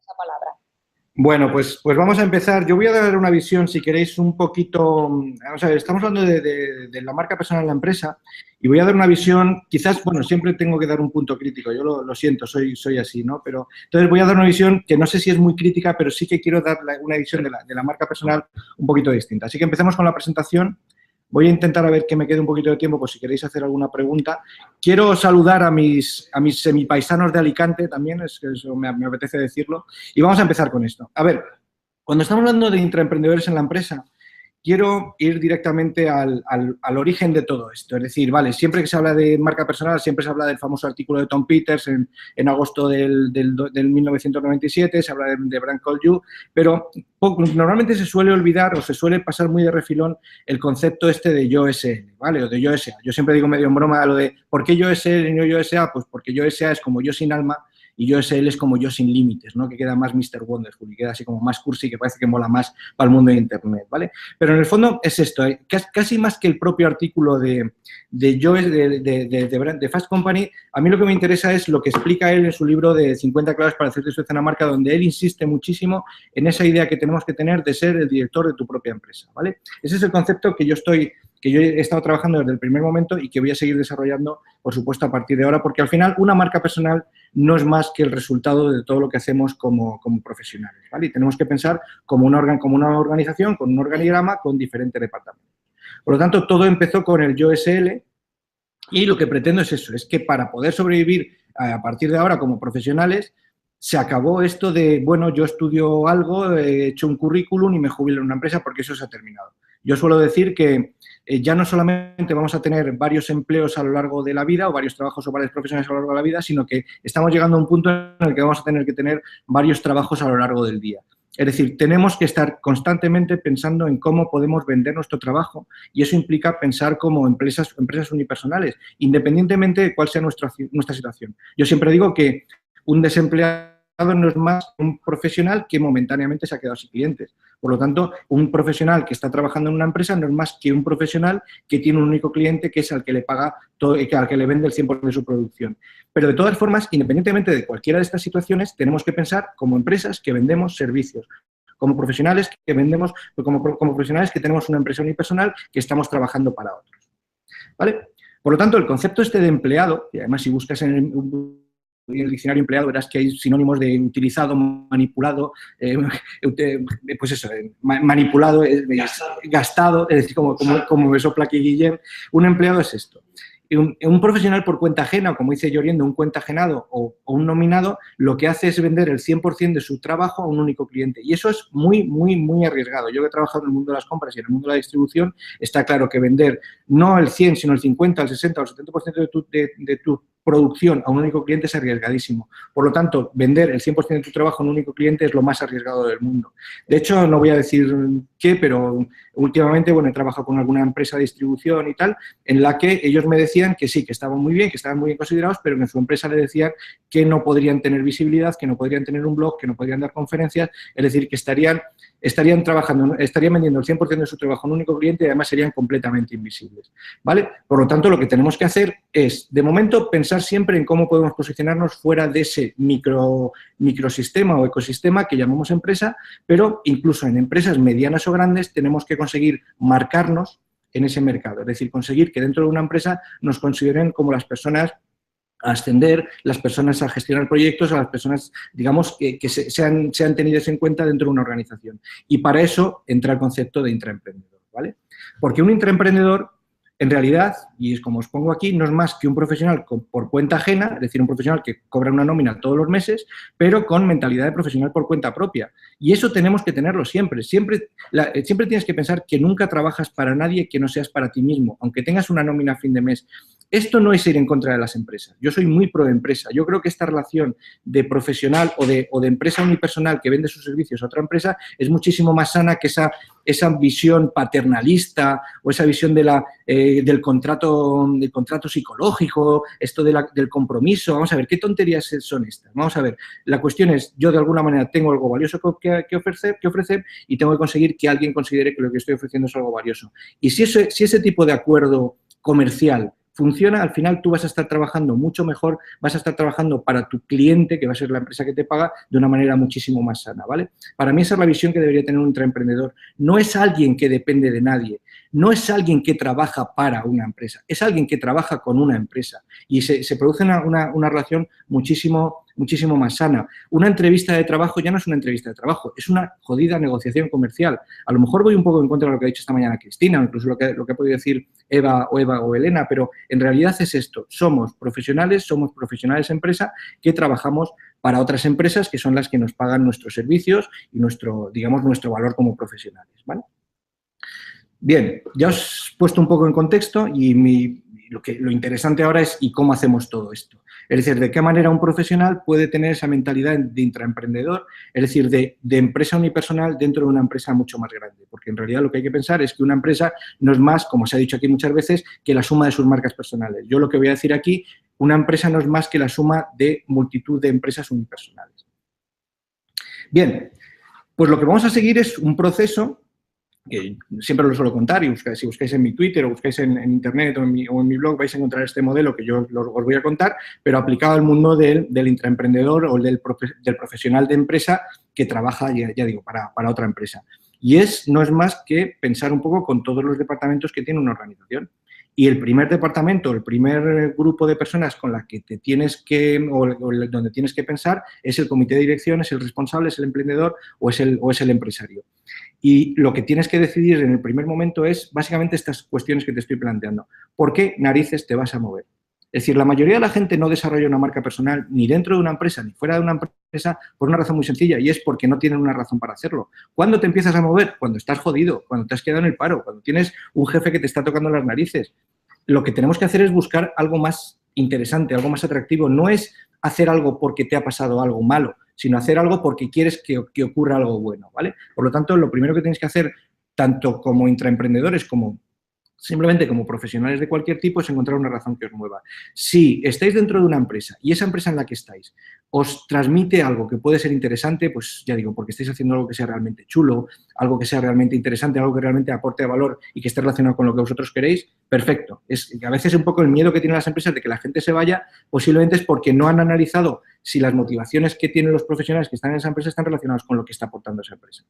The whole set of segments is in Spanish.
esa palabra. Bueno, pues vamos a empezar. Yo voy a dar una visión, si queréis, un poquito... Vamos a ver, estamos hablando de la marca personal en la empresa y voy a dar una visión, quizás, bueno, siempre tengo que dar un punto crítico, yo lo siento, soy así, ¿no? Pero entonces voy a dar una visión que no sé si es muy crítica, pero sí que quiero dar una visión de la marca personal un poquito distinta. Así que empecemos con la presentación. Voy a intentar a ver que me quede un poquito de tiempo, por si queréis hacer alguna pregunta. Quiero saludar a mis semipaisanos de Alicante también, es que eso me apetece decirlo. Y vamos a empezar con esto. A ver, cuando estamos hablando de intraemprendedores en la empresa, quiero ir directamente al origen de todo esto. Es decir, vale, siempre que se habla de marca personal, siempre se habla del famoso artículo de Tom Peters en agosto del 1997, se habla de Brand Call You, pero normalmente se suele olvidar o se suele pasar muy de refilón el concepto este de Yo SL, ¿vale? O de Yo S.A. Yo siempre digo medio en broma lo de ¿por qué Yo SL y no Yo S.A.? Pues porque Yo S.A. es como yo sin alma y Yo SL es como yo sin límites, ¿no? Que queda más Mr. Wonderful y queda así como más cursi, que parece que mola más para el mundo de Internet, ¿vale? Pero en el fondo es esto, casi más que el propio artículo de Fast Company, a mí lo que me interesa es lo que explica él en su libro de 50 claves para hacerte su marca, donde él insiste muchísimo en esa idea que tenemos que tener de ser el director de tu propia empresa, ¿vale? Ese es el concepto que yo he estado trabajando desde el primer momento y que voy a seguir desarrollando, por supuesto, a partir de ahora, porque al final una marca personal no es más que el resultado de todo lo que hacemos como profesionales, ¿vale? Y tenemos que pensar como una organización, con un organigrama, con diferentes departamentos. Por lo tanto, todo empezó con el Yo SL y lo que pretendo es eso, es que para poder sobrevivir a partir de ahora como profesionales, se acabó esto de, bueno, yo estudio algo, he hecho un currículum y me jubilo en una empresa porque eso se ha terminado. Yo suelo decir que ya no solamente vamos a tener varios empleos a lo largo de la vida o varios trabajos o varias profesiones a lo largo de la vida, sino que estamos llegando a un punto en el que vamos a tener que tener varios trabajos a lo largo del día. Es decir, tenemos que estar constantemente pensando en cómo podemos vender nuestro trabajo y eso implica pensar como empresas unipersonales, independientemente de cuál sea nuestra situación. Yo siempre digo que un desempleado no es más un profesional que momentáneamente se ha quedado sin clientes. Por lo tanto, un profesional que está trabajando en una empresa no es más que un profesional que tiene un único cliente que es al que le paga todo, al que le vende el 100% de su producción. Pero de todas formas, independientemente de cualquiera de estas situaciones, tenemos que pensar como empresas que vendemos servicios, como profesionales que vendemos, como profesionales que tenemos una empresa unipersonal que estamos trabajando para otros, ¿vale? Por lo tanto, el concepto este de empleado, y además si buscas en el diccionario empleado verás que hay sinónimos de utilizado, manipulado, pues eso, manipulado, gastado, es decir, como me sopla aquí Guillem. Un empleado es esto. Un profesional por cuenta ajena, o como dice Lloriendo, un cuenta ajenado o un nominado, lo que hace es vender el 100% de su trabajo a un único cliente. Y eso es muy, muy, muy arriesgado. Yo que he trabajado en el mundo de las compras y en el mundo de la distribución, está claro que vender no el 100, sino el 50, el 60 o el 70% de tu producción a un único cliente es arriesgadísimo. Por lo tanto, vender el 100% de tu trabajo a un único cliente es lo más arriesgado del mundo. De hecho, no voy a decir qué, pero últimamente, bueno, he trabajado con alguna empresa de distribución y tal, en la que ellos me decían que sí, que estaban muy bien, que estaban muy bien considerados, pero en su empresa le decían que no podrían tener visibilidad, que no podrían tener un blog, que no podrían dar conferencias, es decir, que estarían vendiendo el 100% de su trabajo a un único cliente y además serían completamente invisibles, ¿vale? Por lo tanto, lo que tenemos que hacer es, de momento, pensar siempre en cómo podemos posicionarnos fuera de ese microsistema o ecosistema que llamamos empresa, pero incluso en empresas medianas o grandes tenemos que conseguir marcarnos en ese mercado, es decir, conseguir que dentro de una empresa nos consideren como las personas a ascender, las personas a gestionar proyectos, a las personas, digamos, que sean tenidas en cuenta dentro de una organización. Y para eso entra el concepto de intraemprendedor, ¿vale? Porque un intraemprendedor, en realidad, y es como os pongo aquí, no es más que un profesional por cuenta ajena, es decir, un profesional que cobra una nómina todos los meses, pero con mentalidad de profesional por cuenta propia. Y eso tenemos que tenerlo siempre. Siempre tienes que pensar que nunca trabajas para nadie que no seas para ti mismo, aunque tengas una nómina a fin de mes. Esto no es ir en contra de las empresas. Yo soy muy pro empresa. Yo creo que esta relación de profesional o de empresa unipersonal que vende sus servicios a otra empresa es muchísimo más sana que esa visión paternalista o esa visión del contrato psicológico, esto del compromiso. Vamos a ver, ¿qué tonterías son estas? Vamos a ver, la cuestión es, yo de alguna manera tengo algo valioso que ofrecer y tengo que conseguir que alguien considere que lo que estoy ofreciendo es algo valioso. Y si ese tipo de acuerdo comercial funciona, al final tú vas a estar trabajando mucho mejor, vas a estar trabajando para tu cliente, que va a ser la empresa que te paga, de una manera muchísimo más sana, ¿vale? Para mí esa es la visión que debería tener un intraemprendedor. No es alguien que depende de nadie, no es alguien que trabaja para una empresa, es alguien que trabaja con una empresa y se produce una relación muchísimo más sana. Una entrevista de trabajo ya no es una entrevista de trabajo, es una jodida negociación comercial. A lo mejor voy un poco en contra de lo que ha dicho esta mañana Cristina, o incluso lo que ha podido decir Eva o Elena, pero en realidad es esto, somos profesionales empresa que trabajamos para otras empresas que son las que nos pagan nuestros servicios y nuestro valor como profesionales, ¿vale? Bien, ya os he puesto un poco en contexto y lo interesante ahora es ¿y cómo hacemos todo esto? Es decir, de qué manera un profesional puede tener esa mentalidad de intraemprendedor, es decir, de empresa unipersonal dentro de una empresa mucho más grande. Porque en realidad lo que hay que pensar es que una empresa no es más, como se ha dicho aquí muchas veces, que la suma de sus marcas personales. Yo lo que voy a decir aquí, una empresa no es más que la suma de multitud de empresas unipersonales. Bien, pues lo que vamos a seguir es un proceso que siempre lo suelo contar y si buscáis en mi Twitter o buscáis en Internet o en mi blog vais a encontrar este modelo que yo os voy a contar, pero aplicado al mundo del intraemprendedor o del profesional de empresa que trabaja, ya digo, para otra empresa. Y no es más que pensar un poco con todos los departamentos que tiene una organización. Y el primer departamento, el primer grupo de personas con la que te tienes que, o donde tienes que pensar, es el comité de dirección, es el responsable, es el emprendedor o es el empresario. Y lo que tienes que decidir en el primer momento es básicamente estas cuestiones que te estoy planteando. ¿Por qué narices te vas a mover? Es decir, la mayoría de la gente no desarrolla una marca personal ni dentro de una empresa ni fuera de una empresa por una razón muy sencilla y es porque no tienen una razón para hacerlo. ¿Cuándo te empiezas a mover? Cuando estás jodido, cuando te has quedado en el paro, cuando tienes un jefe que te está tocando las narices. Lo que tenemos que hacer es buscar algo más interesante, algo más atractivo. No es hacer algo porque te ha pasado algo malo, sino hacer algo porque quieres que ocurra algo bueno, ¿vale? Por lo tanto, lo primero que tenéis que hacer, tanto como intraemprendedores como simplemente como profesionales de cualquier tipo, es encontrar una razón que os mueva. Si estáis dentro de una empresa y esa empresa en la que estáis os transmite algo que puede ser interesante, pues ya digo, porque estáis haciendo algo que sea realmente chulo, algo que sea realmente interesante, algo que realmente aporte valor y que esté relacionado con lo que vosotros queréis, perfecto. A veces un poco el miedo que tienen las empresas de que la gente se vaya, posiblemente es porque no han analizado si las motivaciones que tienen los profesionales que están en esa empresa están relacionadas con lo que está aportando esa empresa.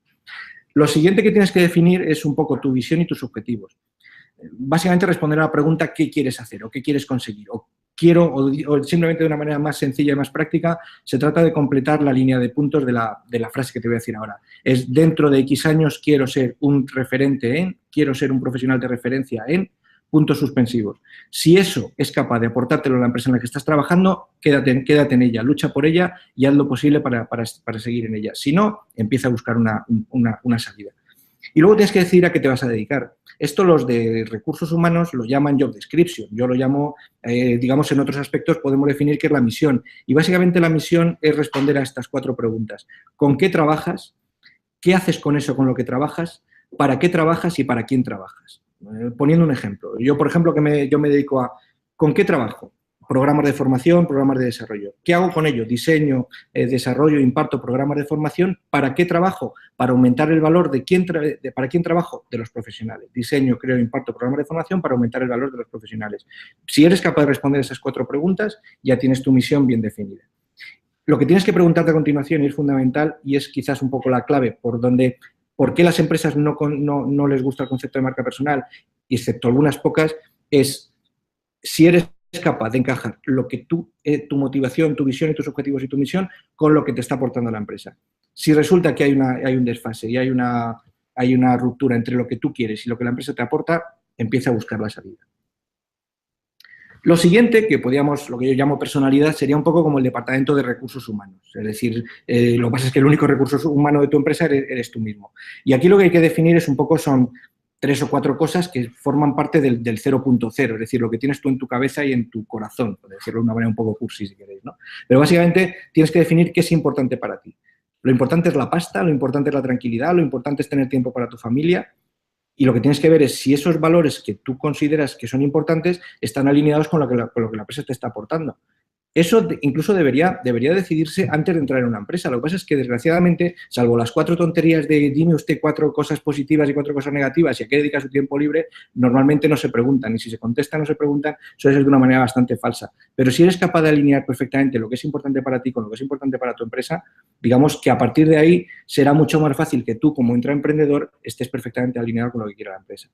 Lo siguiente que tienes que definir es un poco tu visión y tus objetivos. Básicamente responder a la pregunta ¿qué quieres hacer o qué quieres conseguir? O simplemente de una manera más sencilla y más práctica, se trata de completar la línea de puntos de la frase que te voy a decir ahora. Es dentro de X años quiero ser un referente en, quiero ser un profesional de referencia en, puntos suspensivos. Si eso es capaz de aportártelo a la empresa en la que estás trabajando, quédate en ella, lucha por ella y haz lo posible para seguir en ella. Si no, empieza a buscar una salida. Y luego tienes que decidir a qué te vas a dedicar. Esto los de recursos humanos lo llaman job description. Yo lo llamo, digamos, en otros aspectos podemos definir qué es la misión. Y básicamente la misión es responder a estas 4 preguntas. ¿Con qué trabajas? ¿Qué haces con eso, con lo que trabajas? ¿Para qué trabajas y para quién trabajas? Poniendo un ejemplo. Yo, por ejemplo, yo me dedico a ¿con qué trabajo? Programas de formación, programas de desarrollo. ¿Qué hago con ello? Diseño, desarrollo, imparto programas de formación. ¿Para qué trabajo? Para aumentar el valor ¿para quién trabajo? De los profesionales. Diseño, creo, imparto programas de formación para aumentar el valor de los profesionales. Si eres capaz de responder esas 4 preguntas, ya tienes tu misión bien definida. Lo que tienes que preguntarte a continuación, y es fundamental, y es quizás un poco la clave por qué las empresas no les gusta el concepto de marca personal, excepto algunas pocas, es si eres capaz de encajar lo que tu motivación, tu visión y tus objetivos y tu misión con lo que te está aportando la empresa. Si resulta que hay un desfase y hay una ruptura entre lo que tú quieres y lo que la empresa te aporta, empieza a buscar la salida. Lo siguiente, lo que yo llamo personalidad, sería un poco como el departamento de recursos humanos. Es decir, lo que pasa es que el único recurso humano de tu empresa eres tú mismo. Y aquí lo que hay que definir es un poco, son 3 o 4 cosas que forman parte del 0.0, es decir, lo que tienes tú en tu cabeza y en tu corazón, por decirlo de una manera un poco cursi si queréis, ¿no? Pero básicamente tienes que definir qué es importante para ti. Lo importante es la pasta, lo importante es la tranquilidad, lo importante es tener tiempo para tu familia y lo que tienes que ver es si esos valores que tú consideras que son importantes están alineados con lo que la empresa te está aportando. Eso incluso debería decidirse antes de entrar en una empresa. Lo que pasa es que, desgraciadamente, salvo las 4 tonterías de dime usted 4 cosas positivas y 4 cosas negativas y a qué dedica su tiempo libre, normalmente no se preguntan. Y si se contestan o se preguntan, suele ser de una manera bastante falsa. Pero si eres capaz de alinear perfectamente lo que es importante para ti con lo que es importante para tu empresa, digamos que a partir de ahí será mucho más fácil que tú, como intraemprendedor, estés perfectamente alineado con lo que quiere la empresa.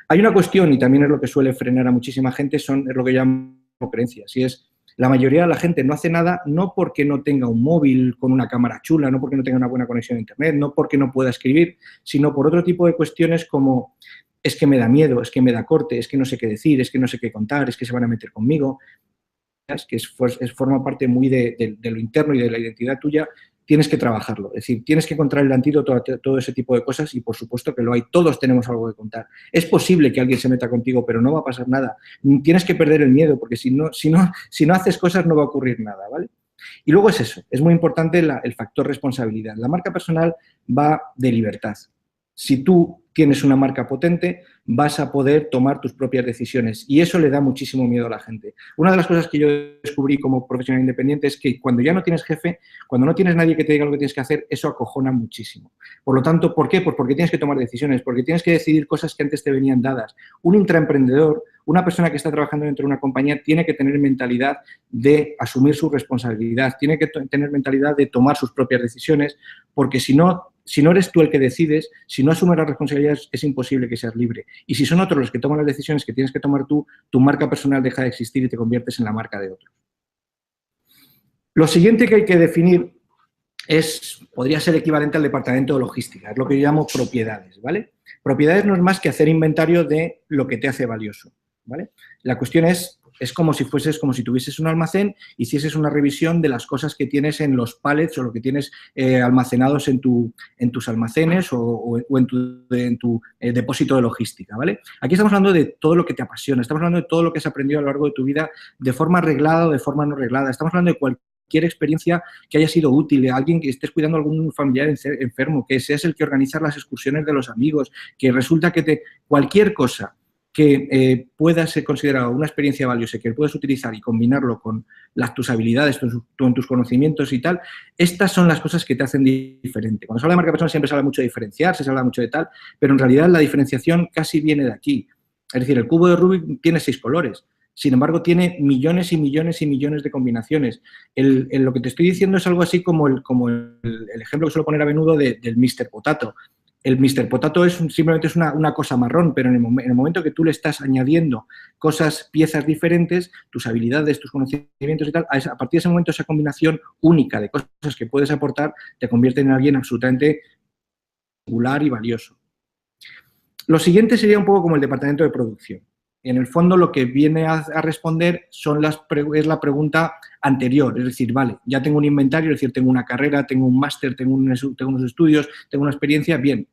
Hay una cuestión, y también es lo que suele frenar a muchísima gente, es lo que llamo creencias. Y es, la mayoría de la gente no hace nada no porque no tenga un móvil con una cámara chula, no porque no tenga una buena conexión a Internet, no porque no pueda escribir, sino por otro tipo de cuestiones como es que me da miedo, es que me da corte, es que no sé qué decir, es que no sé qué contar, es que se van a meter conmigo, que forma parte muy de lo interno y de la identidad tuya. Tienes que trabajarlo, es decir, tienes que encontrar el antídoto a todo ese tipo de cosas y, por supuesto, que lo hay. Todos tenemos algo que contar. Es posible que alguien se meta contigo, pero no va a pasar nada. Tienes que perder el miedo, porque si no haces cosas no va a ocurrir nada, ¿vale? Y luego es eso, es muy importante el factor responsabilidad. La marca personal va de libertad. Si tú tienes una marca potente, vas a poder tomar tus propias decisiones y eso le da muchísimo miedo a la gente. Una de las cosas que yo descubrí como profesional independiente es que cuando ya no tienes jefe, cuando no tienes nadie que te diga lo que tienes que hacer, eso acojona muchísimo. Por lo tanto, ¿por qué? Pues porque tienes que tomar decisiones, porque tienes que decidir cosas que antes te venían dadas. Un intraemprendedor, una persona que está trabajando dentro de una compañía, tiene que tener mentalidad de asumir su responsabilidad, tiene que tener mentalidad de tomar sus propias decisiones, porque si no eres tú el que decides, si no asumes las responsabilidades, es imposible que seas libre. Y si son otros los que toman las decisiones que tienes que tomar tú, tu marca personal deja de existir y te conviertes en la marca de otros. Lo siguiente que hay que definir podría ser equivalente al departamento de logística, es lo que yo llamo propiedades, ¿vale? Propiedades no es más que hacer inventario de lo que te hace valioso, ¿vale? La cuestión es como si tuvieses un almacén, hicieses una revisión de las cosas que tienes en los pallets o lo que tienes almacenados en tus almacenes o en tu depósito de logística, ¿vale? Aquí estamos hablando de todo lo que te apasiona, estamos hablando de todo lo que has aprendido a lo largo de tu vida de forma reglada o de forma no reglada, estamos hablando de cualquier experiencia que haya sido útil, a alguien que estés cuidando a algún familiar enfermo, que seas el que organiza las excursiones de los amigos, que resulta que cualquier cosa que pueda ser considerado una experiencia valiosa, que puedas utilizar y combinarlo con tus habilidades, con tus conocimientos y tal, estas son las cosas que te hacen diferente. Cuando se habla de marca personal siempre se habla mucho de diferenciarse, se habla mucho de tal, pero en realidad la diferenciación casi viene de aquí. Es decir, el cubo de Rubik tiene 6 colores. Sin embargo, tiene millones y millones y millones de combinaciones. Lo que te estoy diciendo es algo así como el ejemplo que suelo poner a menudo del Mr. Potato. El Mr. Potato simplemente es una cosa marrón, pero en el momento que tú le estás añadiendo piezas diferentes, tus habilidades, tus conocimientos y tal, a partir de ese momento esa combinación única de cosas que puedes aportar te convierte en alguien absolutamente singular y valioso. Lo siguiente sería un poco como el departamento de producción. En el fondo lo que viene a responder es la pregunta anterior, es decir, vale, ya tengo un inventario, es decir, tengo una carrera, tengo un máster, tengo unos estudios, tengo una experiencia, bien,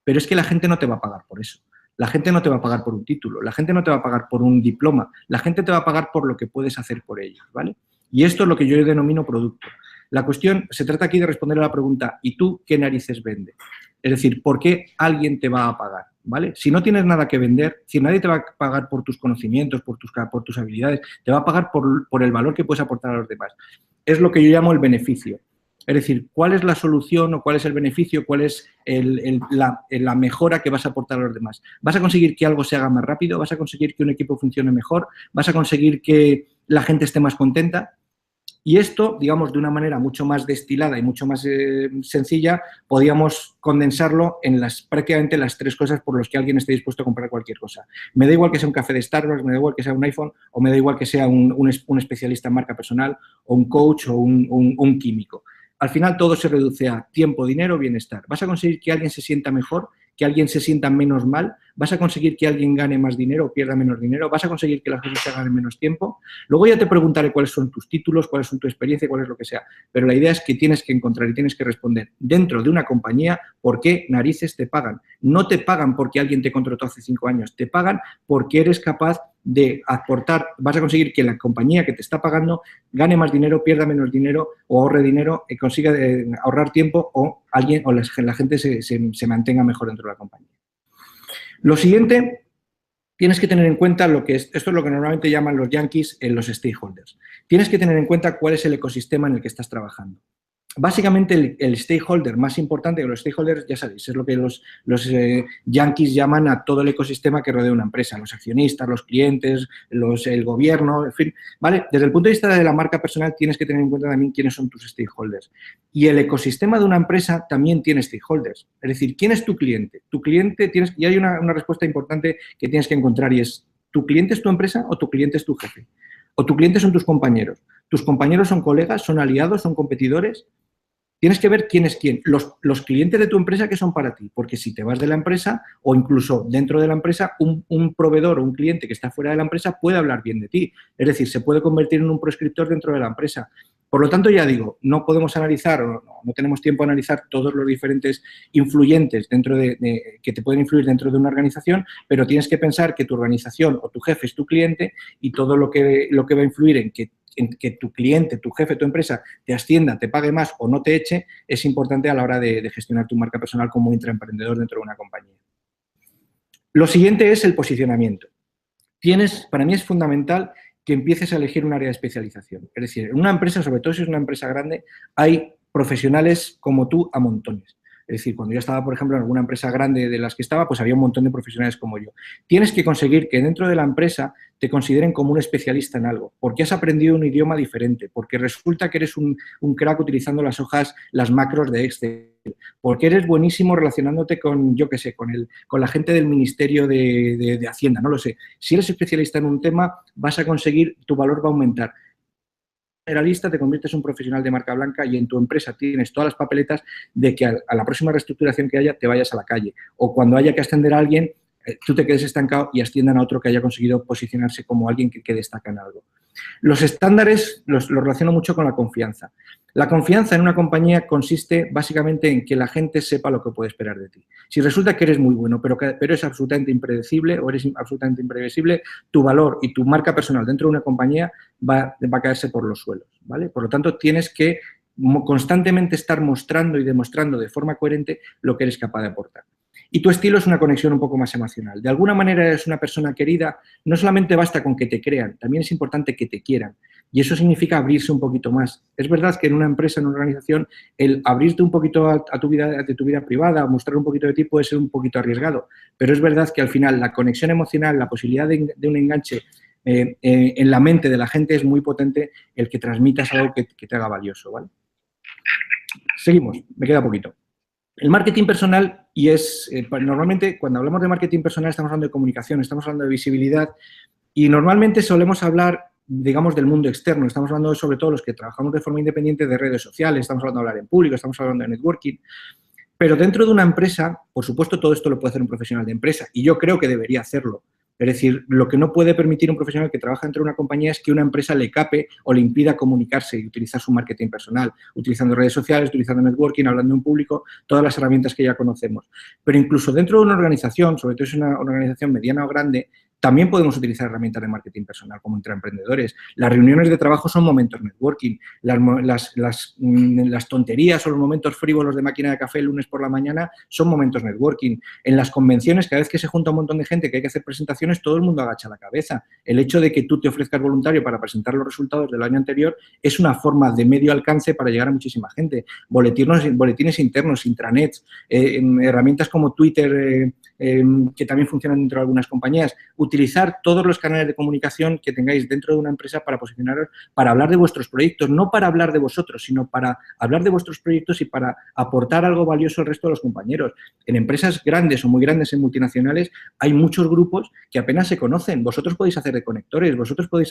pero es que la gente no te va a pagar por eso. La gente no te va a pagar por un título, la gente no te va a pagar por un diploma, la gente te va a pagar por lo que puedes hacer por ellos, ¿vale? Y esto es lo que yo denomino producto. La cuestión, se trata aquí de responder a la pregunta, ¿y tú qué narices vendes? Es decir, ¿por qué alguien te va a pagar? ¿Vale? Si no tienes nada que vender, si nadie te va a pagar por tus conocimientos, por tus habilidades, te va a pagar por el valor que puedes aportar a los demás. Es lo que yo llamo el beneficio. Es decir, ¿cuál es la solución o cuál es el beneficio, cuál es la mejora que vas a aportar a los demás? ¿Vas a conseguir que algo se haga más rápido? ¿Vas a conseguir que un equipo funcione mejor? ¿Vas a conseguir que la gente esté más contenta? Y esto, digamos, de una manera mucho más destilada y mucho más sencilla, podíamos condensarlo en prácticamente las 3 cosas por las que alguien esté dispuesto a comprar cualquier cosa. Me da igual que sea un café de Starbucks, me da igual que sea un iPhone, o me da igual que sea un especialista en marca personal, o un coach, o un químico. Al final todo se reduce a tiempo, dinero, bienestar. ¿Vas a conseguir que alguien se sienta mejor? ¿Que alguien se sienta menos mal? ¿Vas a conseguir que alguien gane más dinero o pierda menos dinero? ¿Vas a conseguir que las cosas se hagan en menos tiempo? Luego ya te preguntaré cuáles son tus títulos, cuáles son tu experiencia, cuál es lo que sea. Pero la idea es que tienes que encontrar y tienes que responder dentro de una compañía por qué narices te pagan. No te pagan porque alguien te contrató hace 5 años, te pagan porque eres capaz de aportar, vas a conseguir que la compañía que te está pagando gane más dinero, pierda menos dinero o ahorre dinero, consiga ahorrar tiempo o la gente se mantenga mejor dentro de la compañía. Lo siguiente tienes que tener en cuenta esto es lo que normalmente llaman los yankees los stakeholders. Tienes que tener en cuenta cuál es el ecosistema en el que estás trabajando. Básicamente, el stakeholder más importante, que los stakeholders, ya sabéis, es lo que los yankees llaman a todo el ecosistema que rodea una empresa, los accionistas, los clientes, el gobierno, en fin, ¿vale? Desde el punto de vista de la marca personal tienes que tener en cuenta también quiénes son tus stakeholders. Y el ecosistema de una empresa también tiene stakeholders. Es decir, ¿quién es tu cliente? Tu cliente, y hay una respuesta importante que tienes que encontrar y es, ¿tu cliente es tu empresa o tu cliente es tu jefe? ¿O tu cliente son tus compañeros? ¿Tus compañeros son colegas, son aliados, son competidores? Tienes que ver quién es quién. Los clientes de tu empresa, ¿qué son para ti? Porque si te vas de la empresa o incluso dentro de la empresa, un proveedor o un cliente que está fuera de la empresa puede hablar bien de ti. Es decir, se puede convertir en un prescriptor dentro de la empresa. Por lo tanto, ya digo, no podemos analizar o no tenemos tiempo a analizar todos los diferentes influyentes que te pueden influir dentro de una organización, pero tienes que pensar que tu organización o tu jefe es tu cliente y todo lo que va a influir en que tu cliente, tu jefe, tu empresa te ascienda, te pague más o no te eche, es importante a la hora de gestionar tu marca personal como intraemprendedor dentro de una compañía. Lo siguiente es el posicionamiento. Para mí es fundamental que empieces a elegir un área de especialización. Es decir, en una empresa, sobre todo si es una empresa grande, hay profesionales como tú a montones. Es decir, cuando yo estaba, por ejemplo, en alguna empresa grande de las que estaba, pues había un montón de profesionales como yo. Tienes que conseguir que dentro de la empresa te consideren como un especialista en algo, porque has aprendido un idioma diferente, porque resulta que eres un crack utilizando las macros de Excel, porque eres buenísimo relacionándote con, yo qué sé, con la gente del Ministerio de Hacienda, no lo sé. Si eres especialista en un tema, vas a conseguir, tu valor va a aumentar. Generalista, te conviertes en un profesional de marca blanca y en tu empresa tienes todas las papeletas de que a la próxima reestructuración que haya te vayas a la calle. O cuando haya que ascender a alguien, tú te quedes estancado y asciendan a otro que haya conseguido posicionarse como alguien que destaca en algo. Los estándares los relaciono mucho con la confianza. La confianza en una compañía consiste básicamente en que la gente sepa lo que puede esperar de ti. Si resulta que eres muy bueno, pero es absolutamente impredecible o eres absolutamente imprevisible, tu valor y tu marca personal dentro de una compañía va a caerse por los suelos, ¿vale? Por lo tanto, tienes que constantemente estar mostrando y demostrando de forma coherente lo que eres capaz de aportar. Y tu estilo es una conexión un poco más emocional. De alguna manera eres una persona querida, no solamente basta con que te crean, también es importante que te quieran. Y eso significa abrirse un poquito más. Es verdad que en una empresa, en una organización, el abrirte un poquito a tu vida privada, mostrar un poquito de ti puede ser un poquito arriesgado. Pero es verdad que al final la conexión emocional, la posibilidad de un enganche en la mente de la gente es muy potente el que transmitas algo que te haga valioso, ¿vale? Seguimos, me queda poquito. El marketing personal, normalmente cuando hablamos de marketing personal estamos hablando de comunicación, estamos hablando de visibilidad y normalmente solemos hablar, digamos, del mundo externo. Estamos hablando sobre todo los que trabajamos de forma independiente de redes sociales, estamos hablando de hablar en público, estamos hablando de networking. Pero dentro de una empresa, por supuesto, todo esto lo puede hacer un profesional de empresa y yo creo que debería hacerlo. Es decir, lo que no puede permitir un profesional que trabaja dentro de una compañía es que una empresa le cape o le impida comunicarse y utilizar su marketing personal, utilizando redes sociales, utilizando networking, hablando en público, todas las herramientas que ya conocemos. Pero incluso dentro de una organización, sobre todo si es una organización mediana o grande, también podemos utilizar herramientas de marketing personal como intraemprendedores. Las reuniones de trabajo son momentos networking. Las tonterías o los momentos frívolos de máquina de café el lunes por la mañana son momentos networking. En las convenciones, cada vez que se junta un montón de gente que hay que hacer presentaciones, todo el mundo agacha la cabeza. El hecho de que tú te ofrezcas voluntario para presentar los resultados del año anterior es una forma de medio alcance para llegar a muchísima gente. Boletines internos, intranets, herramientas como Twitter, que también funcionan dentro de algunas compañías. Utilizar todos los canales de comunicación que tengáis dentro de una empresa para posicionaros, para hablar de vuestros proyectos, no para hablar de vosotros, sino para hablar de vuestros proyectos y para aportar algo valioso al resto de los compañeros. En empresas grandes o muy grandes, en multinacionales, hay muchos grupos que apenas se conocen. Vosotros podéis hacer de conectores, vosotros podéis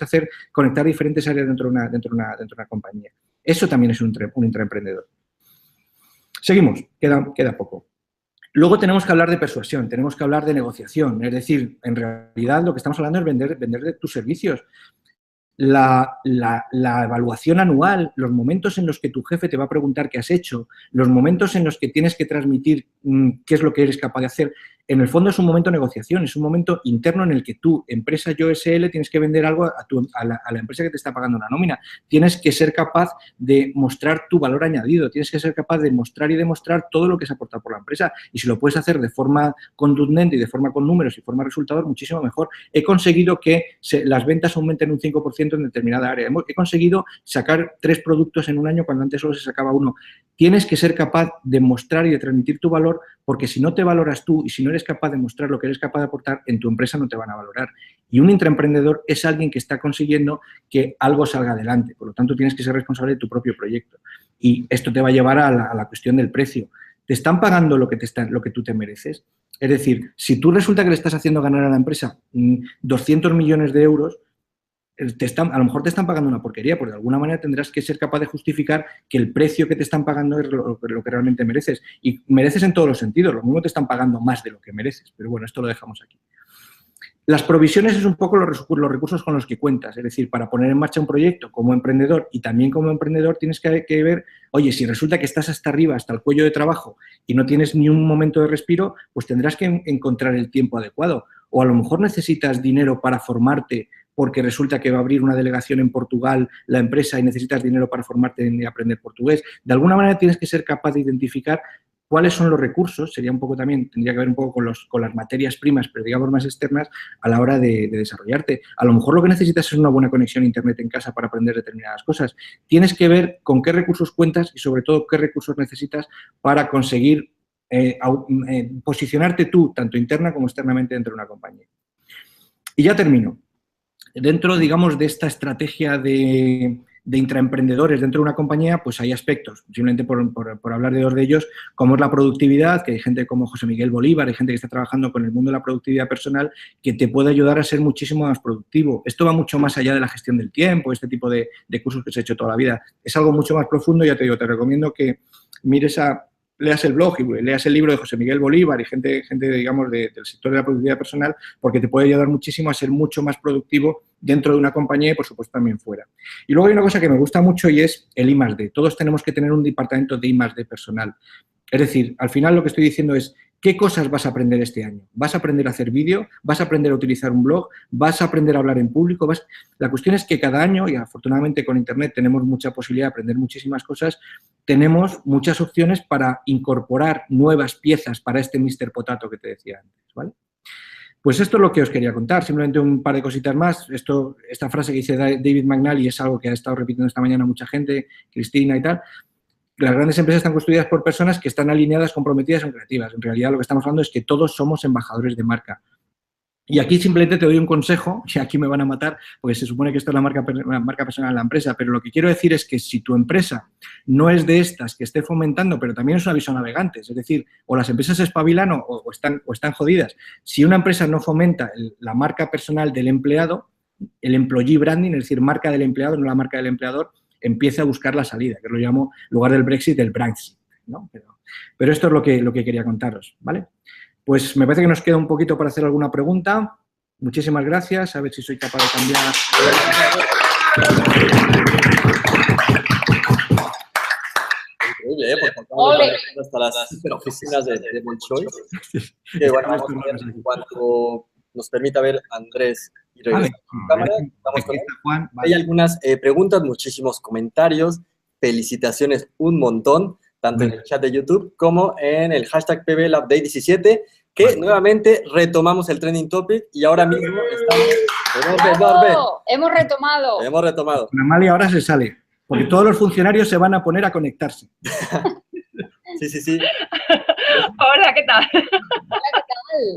conectar diferentes áreas dentro de una compañía. Eso también es un intraemprendedor. Seguimos, queda poco. Luego tenemos que hablar de persuasión, tenemos que hablar de negociación. Es decir, en realidad lo que estamos hablando es vender de tus servicios. La evaluación anual, los momentos en los que tu jefe te va a preguntar qué has hecho, los momentos en los que tienes que transmitir qué es lo que eres capaz de hacer, en el fondo es un momento de negociación, es un momento interno en el que tú, empresa Yo SL, tienes que vender algo a la empresa que te está pagando una nómina. Tienes que ser capaz de mostrar tu valor añadido, tienes que ser capaz de mostrar y demostrar todo lo que se ha aportado por la empresa. Y si lo puedes hacer de forma contundente y de forma con números y forma resultador, muchísimo mejor. He conseguido que las ventas aumenten un 5% en determinada área. He conseguido sacar 3 productos en un año cuando antes solo se sacaba uno. Tienes que ser capaz de mostrar y de transmitir tu valor, porque si no te valoras tú y si no eres capaz de mostrar lo que eres capaz de aportar, en tu empresa no te van a valorar. Y un intraemprendedor es alguien que está consiguiendo que algo salga adelante. Por lo tanto, tienes que ser responsable de tu propio proyecto. Y esto te va a llevar a la cuestión del precio. ¿Te están pagando lo que tú te mereces? Es decir, si tú resulta que le estás haciendo ganar a la empresa 200 millones de euros, a lo mejor te están pagando una porquería, porque de alguna manera tendrás que ser capaz de justificar que el precio que te están pagando es lo que realmente mereces. Y mereces en todos los sentidos, lo mismo te están pagando más de lo que mereces. Pero bueno, esto lo dejamos aquí. Las provisiones es un poco los recursos con los que cuentas. Es decir, para poner en marcha un proyecto como emprendedor y también como emprendedor tienes que ver, oye, si resulta que estás hasta arriba, hasta el cuello de trabajo y no tienes ni un momento de respiro, pues tendrás que encontrar el tiempo adecuado. O a lo mejor necesitas dinero para formarte porque resulta que va a abrir una delegación en Portugal la empresa y necesitas dinero para formarte y aprender portugués. De alguna manera tienes que ser capaz de identificar cuáles son los recursos, sería un poco también, tendría que ver un poco con las materias primas, pero digamos más externas, a la hora de desarrollarte. A lo mejor lo que necesitas es una buena conexión a Internet en casa para aprender determinadas cosas. Tienes que ver con qué recursos cuentas y sobre todo qué recursos necesitas para conseguir posicionarte tú, tanto interna como externamente dentro de una compañía. Y ya termino. Dentro, digamos, de esta estrategia de intraemprendedores dentro de una compañía, pues hay aspectos, simplemente por hablar de 2 de ellos, como es la productividad, que hay gente como José Miguel Bolívar, hay gente que está trabajando con el mundo de la productividad personal que te puede ayudar a ser muchísimo más productivo. Esto va mucho más allá de la gestión del tiempo, este tipo de cursos que se ha hecho toda la vida. Es algo mucho más profundo, ya te digo, te recomiendo que mires leas el blog y leas el libro de José Miguel Bolívar y gente digamos, del sector de la productividad personal, porque te puede ayudar muchísimo a ser mucho más productivo dentro de una compañía y, por supuesto, también fuera. Y luego hay una cosa que me gusta mucho y es el I+D. Todos tenemos que tener un departamento de I+D personal. Es decir, al final lo que estoy diciendo es, ¿qué cosas vas a aprender este año? ¿Vas a aprender a hacer vídeo? ¿Vas a aprender a utilizar un blog? ¿Vas a aprender a hablar en público? La cuestión es que cada año, y afortunadamente con Internet tenemos mucha posibilidad de aprender muchísimas cosas, tenemos muchas opciones para incorporar nuevas piezas para este Mr. Potato que te decía antes, ¿vale? Pues esto es lo que os quería contar, simplemente un par de cositas más. Esta frase que dice David McNally es algo que ha estado repitiendo esta mañana mucha gente, Cristina y tal. Las grandes empresas están construidas por personas que están alineadas, comprometidas y creativas. En realidad lo que estamos hablando es que todos somos embajadores de marca. Y aquí simplemente te doy un consejo, y aquí me van a matar, porque se supone que esto es la marca personal de la empresa, pero lo que quiero decir es que si tu empresa no es de estas que esté fomentando, pero también es un aviso a navegantes, es decir, o las empresas se espabilan o están jodidas. Si una empresa no fomenta la marca personal del empleado, el employee branding, es decir, marca del empleado, no la marca del empleador, empieza a buscar la salida, que lo llamo, en lugar del Brexit, el Brexit, ¿no? Pero esto es lo que quería contaros, ¿vale? Pues me parece que nos queda un poquito para hacer alguna pregunta. Muchísimas gracias. A ver si soy capaz de cambiar. Increíble, porque estamos hasta las oficinas de Monchoice. Que bueno, vamos a ver en cuanto nos permita ver Andrés y regresar a la cámara. Estamos con él. Juan, vale. Hay algunas preguntas, muchísimos comentarios, felicitaciones un montón, tanto en el chat de YouTube como en el hashtag PBLabday17, que nuevamente retomamos el trending topic y ahora mismo estamos... ¡Hemos retomado! Hemos retomado. Amalia ahora se sale, porque todos los funcionarios se van a poner a conectarse. Sí. Hola, ¿qué tal?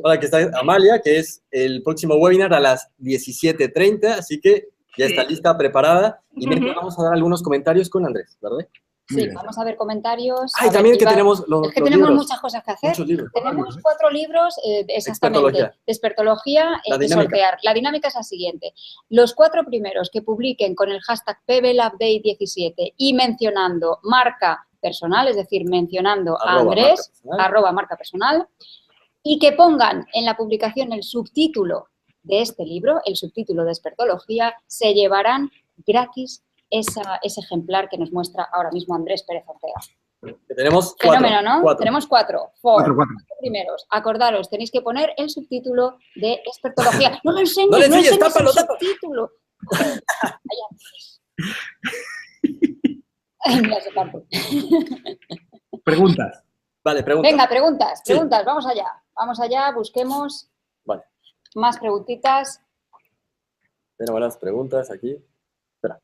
Hola, que está Amalia, que es el próximo webinar a las 17:30, así que ya está lista, preparada. Y mientras vamos a dar algunos comentarios con Andrés, ¿verdad? Sí, vamos a ver comentarios. Ah, y también que tenemos los tenemos libros. Muchas cosas que hacer. Tenemos 4 libros, exactamente, de expertología de sortear. La dinámica es la siguiente. Los 4 primeros que publiquen con el hashtag PBLabday17 y mencionando marca personal, es decir, mencionando a Andrés, @marca personal, y que pongan en la publicación el subtítulo de este libro, el subtítulo de expertología, se llevarán gratis ese ejemplar que nos muestra ahora mismo Andrés Pérez Ortega. Tenemos 4. Fenómeno, ¿no? 4. Tenemos 4. 4 primeros. Acordaros, tenéis que poner el subtítulo de expertología. No lo enseñes, no enseñes tápalo, el subtítulo. Preguntas. Vale, preguntas. Venga, preguntas. Vamos allá. Vamos allá, busquemos más preguntitas. Tenemos las preguntas aquí. Espera.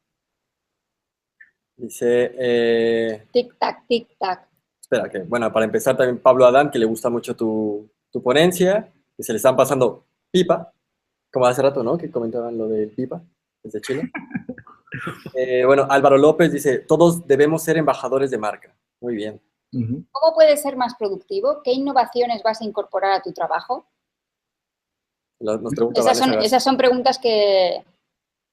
Dice... Tic-tac, tic-tac. Espera, que bueno, para empezar también Pablo Adán, que le gusta mucho tu ponencia, que se le están pasando pipa, como hace rato, ¿no? Que comentaban lo del pipa, desde Chile. Bueno, Álvaro López dice, todos debemos ser embajadores de marca. Muy bien. ¿Cómo puedes ser más productivo? ¿Qué innovaciones vas a incorporar a tu trabajo? Esas son preguntas que...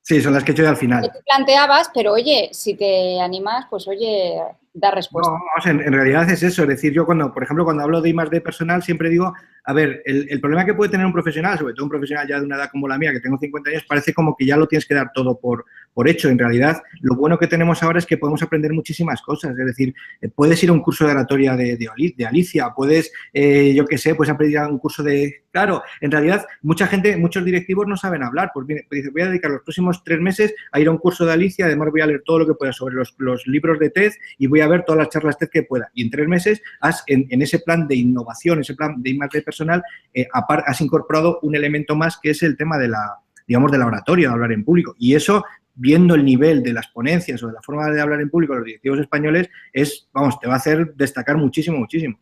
Sí, son las que he hecho al final. Que tú planteabas, pero oye, si te animas, pues oye, da respuesta. No, en realidad es eso. Es decir, yo por ejemplo, cuando hablo de I+D personal, siempre digo, a ver, el problema que puede tener un profesional, sobre todo un profesional ya de una edad como la mía, que tengo 50 años, parece como que ya lo tienes que dar todo por hecho. En realidad, lo bueno que tenemos ahora es que podemos aprender muchísimas cosas. Es decir, puedes ir a un curso de oratoria de Alicia, puedes, yo qué sé, puedes aprender a un curso de... Claro, en realidad, muchos directivos no saben hablar. Pues dice, voy a dedicar los próximos 3 meses a ir a un curso de Alicia, además voy a leer todo lo que pueda sobre los libros de TED y voy a ver todas las charlas TED que pueda. Y en 3 meses en ese plan de innovación, ese plan de I+D personal, has incorporado un elemento más que es el tema de la oratoria, de hablar en público. Y eso, viendo el nivel de las ponencias o de la forma de hablar en público de los directivos españoles, te va a hacer destacar muchísimo, muchísimo.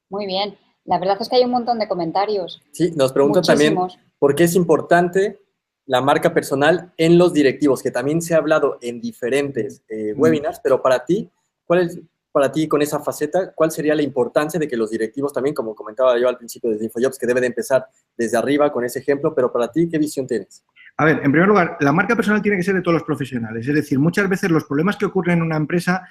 Muy bien. La verdad es que hay un montón de comentarios. Sí, nos preguntan también por qué es importante la marca personal en los directivos, que también se ha hablado en diferentes webinars, pero para ti, ¿cuál es, para ti con esa faceta, cuál sería la importancia de que los directivos también, como comentaba yo al principio desde InfoJobs, que debe de empezar desde arriba con ese ejemplo, pero para ti, ¿qué visión tienes? A ver, en primer lugar, la marca personal tiene que ser de todos los profesionales. Es decir, muchas veces los problemas que ocurren en una empresa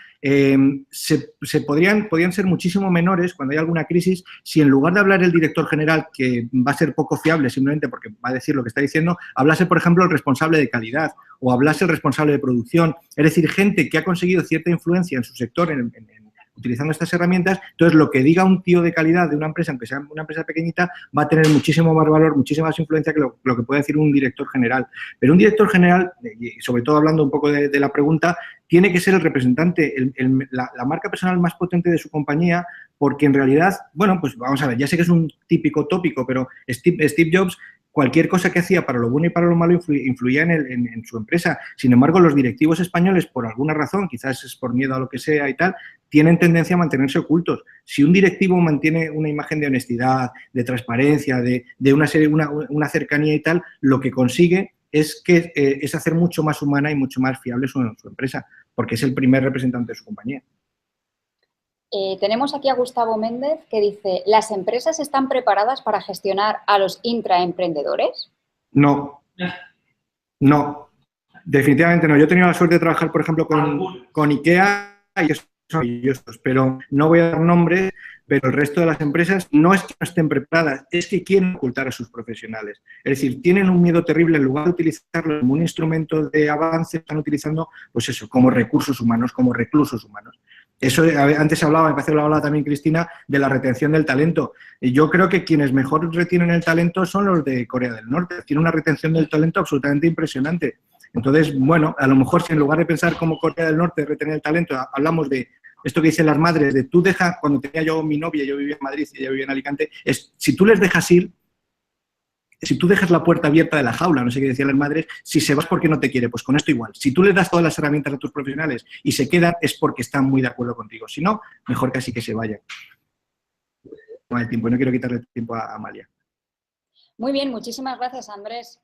podrían ser muchísimo menores cuando hay alguna crisis si en lugar de hablar el director general, que va a ser poco fiable simplemente porque va a decir lo que está diciendo, hablase, por ejemplo, el responsable de calidad o hablase el responsable de producción. Es decir, gente que ha conseguido cierta influencia en su sector utilizando estas herramientas, entonces lo que diga un tío de calidad de una empresa, aunque sea una empresa pequeñita, va a tener muchísimo más valor, muchísima más influencia que lo que puede decir un director general. Pero un director general, y sobre todo hablando un poco de la pregunta, tiene que ser el representante, la marca personal más potente de su compañía, porque en realidad, bueno, pues vamos a ver, ya sé que es un típico tópico, pero Steve Jobs, cualquier cosa que hacía para lo bueno y para lo malo influía en su empresa. Sin embargo, los directivos españoles, por alguna razón, quizás es por miedo a lo que sea y tal, tienen tendencia a mantenerse ocultos. Si un directivo mantiene una imagen de honestidad, de transparencia, de una cercanía y tal, lo que consigue es hacer mucho más humana y mucho más fiable su empresa, porque es el primer representante de su compañía. Tenemos aquí a Gustavo Méndez que dice, ¿las empresas están preparadas para gestionar a los intraemprendedores? No, definitivamente no. Yo he tenido la suerte de trabajar, por ejemplo, con IKEA y son maravillosos, pero no voy a dar nombres, pero el resto de las empresas no es que no estén preparadas, es que quieren ocultar a sus profesionales. Es decir, tienen un miedo terrible, en lugar de utilizarlo como un instrumento de avance, están utilizando, pues eso, como recursos humanos, como reclusos humanos. Eso, antes me parece que lo hablaba también Cristina, de la retención del talento. Yo creo que quienes mejor retienen el talento son los de Corea del Norte. Tienen una retención del talento absolutamente impresionante. Entonces, bueno, a lo mejor si en lugar de pensar como Corea del Norte retener el talento, hablamos de esto que dicen las madres, de tú dejas, cuando tenía yo mi novia, yo vivía en Madrid y ella vivía en Alicante, es si tú les dejas ir, si tú dejas la puerta abierta de la jaula, no sé qué decían las madres, si se vas porque no te quiere, pues con esto igual. Si tú les das todas las herramientas a tus profesionales y se quedan, es porque están muy de acuerdo contigo. Si no, mejor casi que se vayan. No hay tiempo, no quiero quitarle tiempo a Amalia. Muy bien, muchísimas gracias, Andrés.